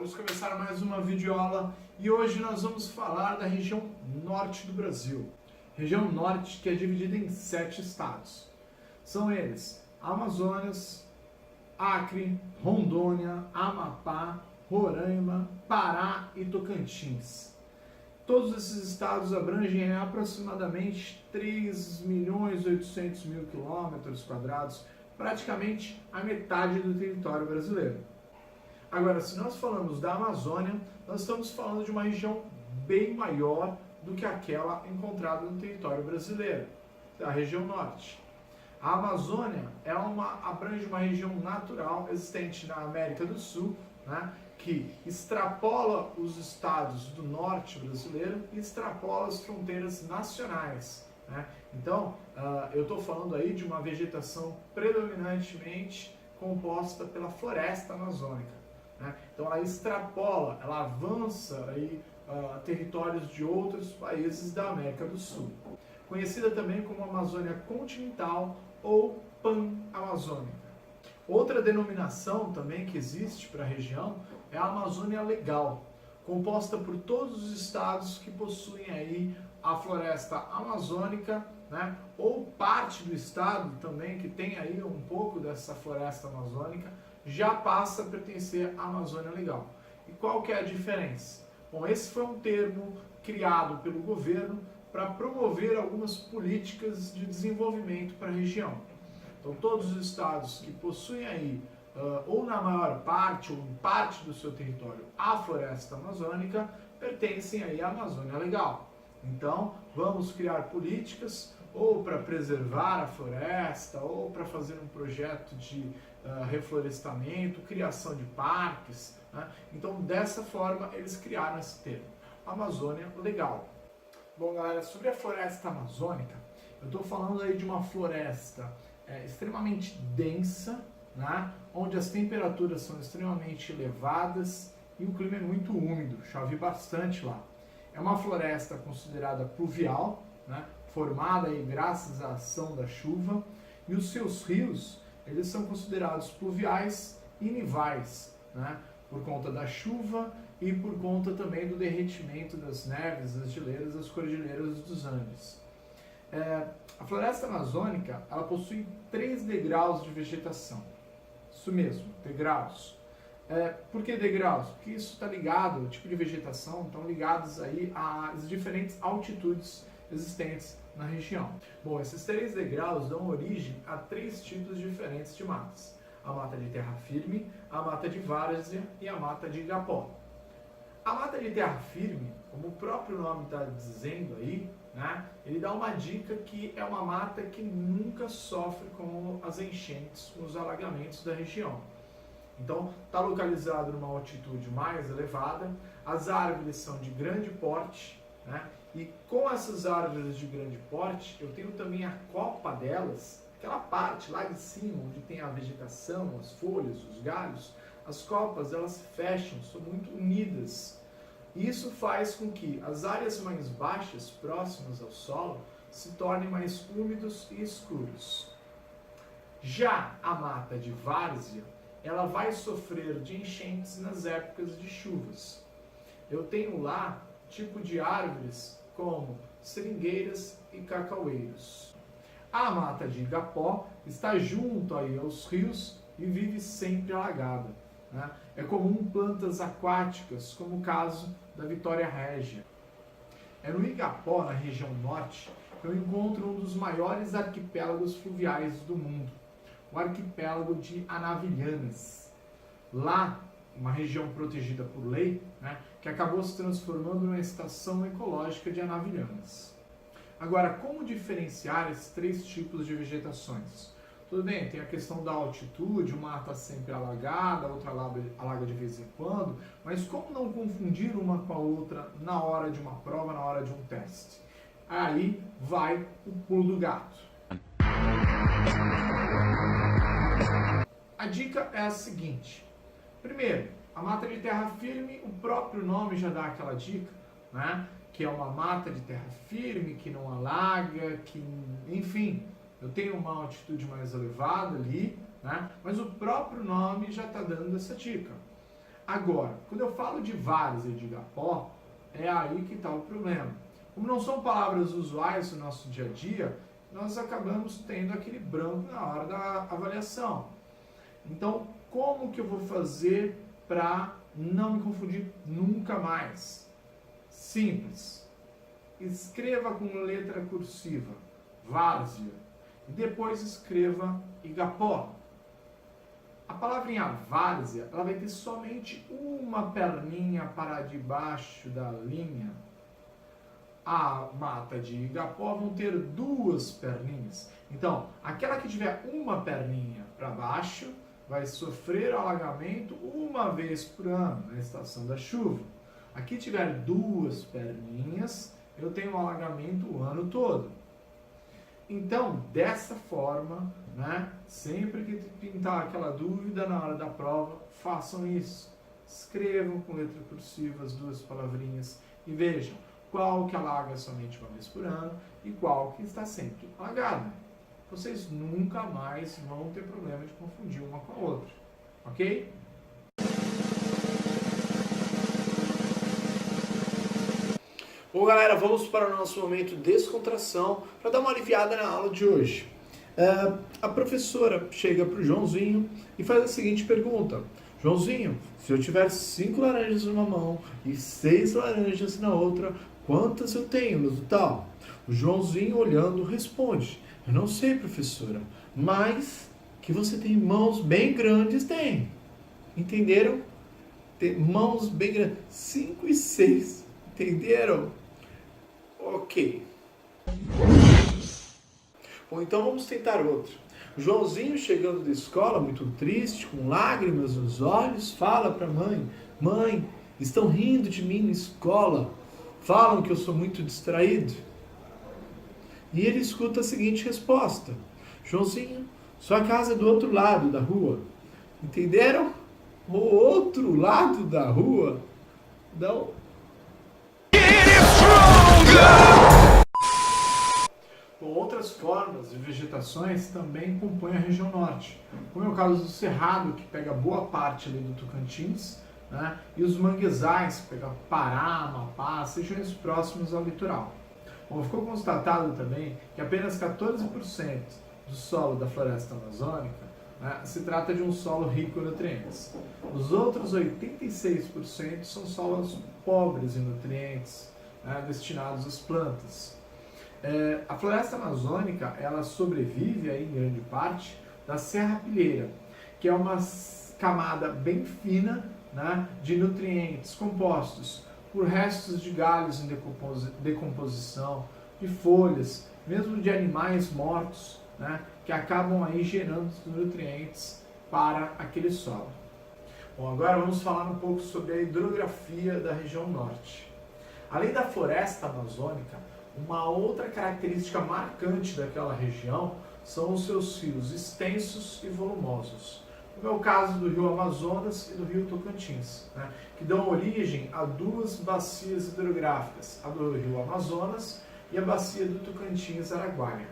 Vamos começar mais uma videoaula e hoje nós vamos falar da região norte do Brasil. Região norte que é dividida em 7 estados. São eles: Amazonas, Acre, Rondônia, Amapá, Roraima, Pará e Tocantins. Todos esses estados abrangem aproximadamente 3.800.000 km², praticamente a metade do território brasileiro. Agora, se nós falamos da Amazônia, nós estamos falando de uma região bem maior do que aquela encontrada no território brasileiro, a região norte. A Amazônia abrange uma região natural existente na América do Sul, né, que extrapola os estados do norte brasileiro e extrapola as fronteiras nacionais. Né? Então, eu estou falando aí de uma vegetação predominantemente composta pela floresta amazônica. Né? Então, ela extrapola, ela avança aí, territórios de outros países da América do Sul. Conhecida também como Amazônia continental ou pan-amazônica. Outra denominação também que existe para a região é a Amazônia Legal, composta por todos os estados que possuem aí a floresta amazônica, né, ou parte do estado também que tem aí um pouco dessa floresta amazônica, já passa a pertencer à Amazônia Legal. E qual que é a diferença? Bom, esse foi um termo criado pelo governo para promover algumas políticas de desenvolvimento para a região. Então, todos os estados que possuem aí, ou na maior parte, ou em parte do seu território, a floresta amazônica, pertencem aí à Amazônia Legal. Então, vamos criar políticas ou para preservar a floresta, ou para fazer um projeto de reflorestamento, criação de parques. Né? Então, dessa forma, eles criaram esse termo, Amazônia Legal. Bom, galera, sobre a floresta amazônica, eu estou falando aí de uma floresta extremamente densa, né? Onde as temperaturas são extremamente elevadas e o clima é muito úmido, chove bastante lá. É uma floresta considerada pluvial, né? Formada aí graças à ação da chuva, e os seus rios eles são considerados pluviais e nivais, né? Por conta da chuva e por conta também do derretimento das neves, das geleiras, das cordilheiras dos Andes. A floresta amazônica ela possui 3 degraus de vegetação. Isso mesmo, degraus. Por que degraus? Porque isso está ligado, o tipo de vegetação estão ligados aí às diferentes altitudes existentes na região. Bom, esses 3 degraus dão origem a 3 tipos diferentes de matas: a mata de terra firme, a mata de várzea e a mata de igapó. A mata de terra firme, como o próprio nome está dizendo aí, né, ele dá uma dica que é uma mata que nunca sofre com as enchentes, com os alagamentos da região. Então, está localizado numa altitude mais elevada, as árvores são de grande porte, né, e com essas árvores de grande porte, eu tenho também a copa delas, aquela parte lá de cima, onde tem a vegetação, as folhas, os galhos, as copas elas se fecham, são muito unidas. Isso faz com que as áreas mais baixas, próximas ao solo, se tornem mais úmidos e escuros. Já a mata de várzea, ela vai sofrer de enchentes nas épocas de chuvas. Eu tenho lá tipo de árvores como seringueiras e cacaueiros. A mata de igapó está junto aí aos rios e vive sempre alagada. Né? É comum plantas aquáticas, como o caso da Vitória Régia. É no Igapó, na região norte, que eu encontro um dos maiores arquipélagos fluviais do mundo, o arquipélago de Anavilhanas. Lá, uma região protegida por lei, né, que acabou se transformando numa estação ecológica de Anavilhanas. Agora, como diferenciar esses 3 tipos de vegetações? Tudo bem, tem a questão da altitude, uma está sempre alagada, a outra alaga de vez em quando, mas como não confundir uma com a outra na hora de uma prova, na hora de um teste? Aí vai o pulo do gato. A dica é a seguinte: primeiro, a mata de terra firme, o próprio nome já dá aquela dica, né? Que é uma mata de terra firme, que não alaga, que, enfim, eu tenho uma altitude mais elevada ali, né? Mas o próprio nome já está dando essa dica. Agora, quando eu falo de várzea e de igapó, é aí que está o problema. Como não são palavras usuais no nosso dia a dia, nós acabamos tendo aquele branco na hora da avaliação. Então, como que eu vou fazer para não me confundir nunca mais? Simples. Escreva com letra cursiva, várzea, e depois escreva igapó. A palavrinha várzea, ela vai ter somente uma perninha para debaixo da linha. A mata de igapó vão ter duas perninhas. Então, aquela que tiver uma perninha para baixo vai sofrer alagamento uma vez por ano, na estação da chuva. Aqui tiver duas perninhas, eu tenho um alagamento o ano todo. Então, dessa forma, né, sempre que pintar aquela dúvida na hora da prova, façam isso. Escrevam com letra cursiva as duas palavrinhas e vejam qual que alaga somente uma vez por ano e qual que está sempre alagada. Vocês nunca mais vão ter problema de confundir uma com a outra, ok? Bom, galera, vamos para o nosso momento de descontração para dar uma aliviada na aula de hoje. A professora chega para o Joãozinho e faz a seguinte pergunta: Joãozinho, se eu tiver 5 laranjas numa mão e 6 laranjas na outra, quantas eu tenho no total? O Joãozinho, olhando, responde: eu não sei, professora, mas que você tem mãos bem grandes, tem. Entenderam? Tem mãos bem grandes. 5 e 6. Entenderam? Ok. Bom, então vamos tentar outro. O Joãozinho, chegando da escola, muito triste, com lágrimas nos olhos, fala para a mãe: mãe, estão rindo de mim na escola. Falam que eu sou muito distraído. E ele escuta a seguinte resposta: Joãozinho, sua casa é do outro lado da rua. Entenderam? O outro lado da rua? Não. Bom, outras formas de vegetações também compõem a região norte, como é o caso do Cerrado, que pega boa parte ali do Tocantins, né? E os manguezais, que pegam Pará, Amapá, regiões próximas ao litoral. Bom, ficou constatado também que apenas 14% do solo da floresta amazônica, né, se trata de um solo rico em nutrientes. Os outros 86% são solos pobres em nutrientes, né, destinados às plantas. A floresta amazônica, ela sobrevive aí, em grande parte da serrapilheira, que é uma camada bem fina, né, de nutrientes compostos por restos de galhos em decomposição, de folhas, mesmo de animais mortos, né, que acabam aí gerando nutrientes para aquele solo. Bom, agora vamos falar um pouco sobre a hidrografia da região norte. Além da floresta amazônica, uma outra característica marcante daquela região são os seus rios extensos e volumosos, como é o caso do rio Amazonas e do rio Tocantins, né, que dão origem a duas bacias hidrográficas, a do rio Amazonas e a bacia do Tocantins-Araguaia.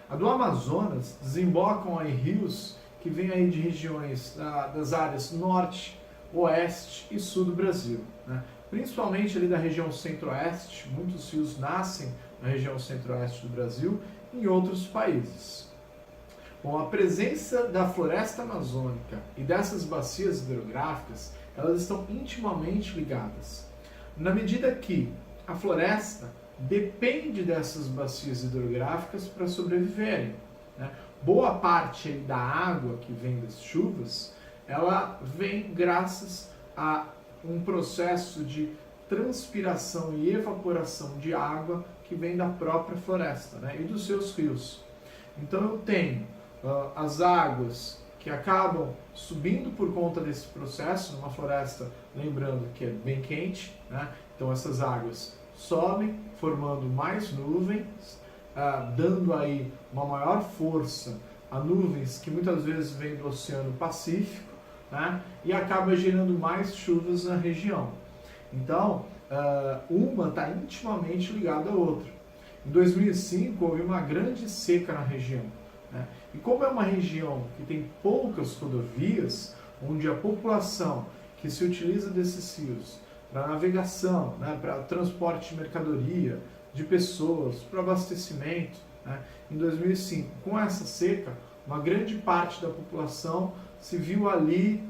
A do Amazonas desembocam em rios que vêm aí de regiões das áreas norte, oeste e sul do Brasil, né? Principalmente ali da região centro-oeste. Muitos rios nascem na região centro-oeste do Brasil e em outros países. Bom, a presença da floresta amazônica e dessas bacias hidrográficas, elas estão intimamente ligadas, na medida que a floresta depende dessas bacias hidrográficas para sobreviverem, né? Boa parte da água que vem das chuvas, ela vem graças a um processo de transpiração e evaporação de água que vem da própria floresta, né, e dos seus rios. Então eu tenho as águas que acabam subindo por conta desse processo, numa floresta, lembrando que é bem quente, né, então essas águas sobem, formando mais nuvens, dando aí uma maior força a nuvens que muitas vezes vêm do Oceano Pacífico, né, e acaba gerando mais chuvas na região. Então, uma está intimamente ligada à outra. Em 2005, houve uma grande seca na região, né, e como é uma região que tem poucas rodovias, onde a população que se utiliza desses rios para navegação, né, para transporte de mercadoria, de pessoas, para abastecimento, né, em 2005, com essa seca, uma grande parte da população se viu ali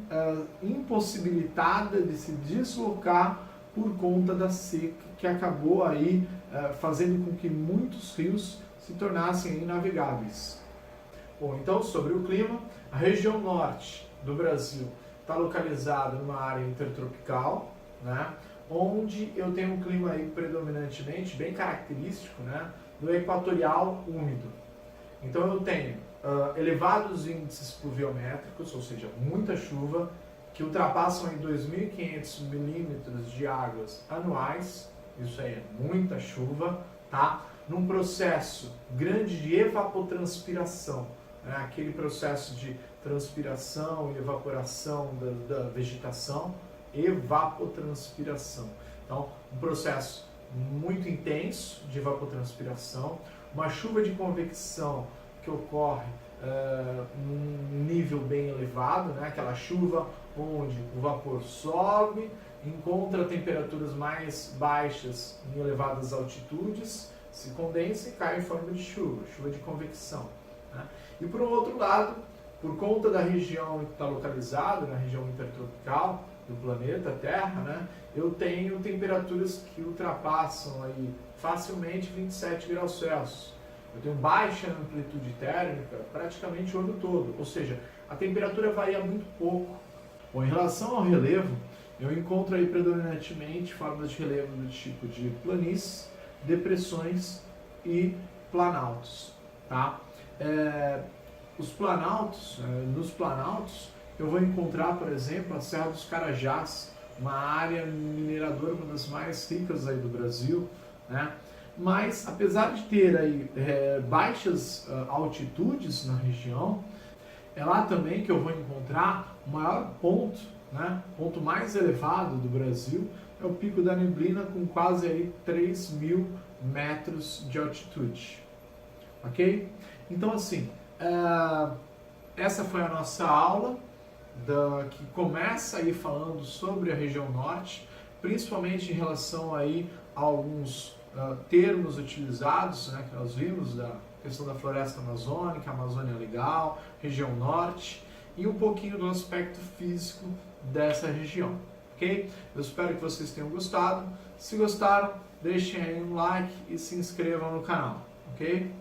impossibilitada de se deslocar por conta da seca, que acabou aí fazendo com que muitos rios se tornassem inavegáveis. Bom, então sobre o clima, a região norte do Brasil está localizada numa área intertropical, né, onde eu tenho um clima aí predominantemente bem característico, né, do equatorial úmido. Então eu tenho elevados índices pluviométricos, ou seja, muita chuva, que ultrapassam aí 2.500 milímetros de águas anuais, isso aí é muita chuva, tá? Num processo grande de evapotranspiração, né? Aquele processo de transpiração e evaporação da vegetação, evapotranspiração. Então, um processo muito intenso de evapotranspiração, uma chuva de convecção que ocorre num nível bem elevado, né? Aquela chuva onde o vapor sobe, encontra temperaturas mais baixas em elevadas altitudes, se condensa e cai em forma de chuva, chuva de convecção, né? E por outro lado, por conta da região que está localizada, na região intertropical do planeta Terra, né, eu tenho temperaturas que ultrapassam aí facilmente 27 graus Celsius. Eu tenho baixa amplitude térmica praticamente o ano todo, ou seja, a temperatura varia muito pouco. Bom, em relação ao relevo, eu encontro aí predominantemente formas de relevo do tipo de planícies, depressões e planaltos, tá? Os planaltos, nos planaltos, eu vou encontrar, por exemplo, a Serra dos Carajás, uma área mineradora, uma das mais ricas aí do Brasil, né? Mas, apesar de ter aí baixas altitudes na região, é lá também que eu vou encontrar o maior ponto, né? Ponto mais elevado do Brasil, é o Pico da Neblina, com quase aí 3.000 metros de altitude. Ok? Então, assim, essa foi a nossa aula, que começa aí falando sobre a região norte, principalmente em relação aí a alguns termos utilizados, né, que nós vimos, da questão da floresta amazônica, Amazônia Legal, região norte, e um pouquinho do aspecto físico dessa região, ok? Eu espero que vocês tenham gostado. Se gostaram, deixem aí um like e se inscrevam no canal, ok?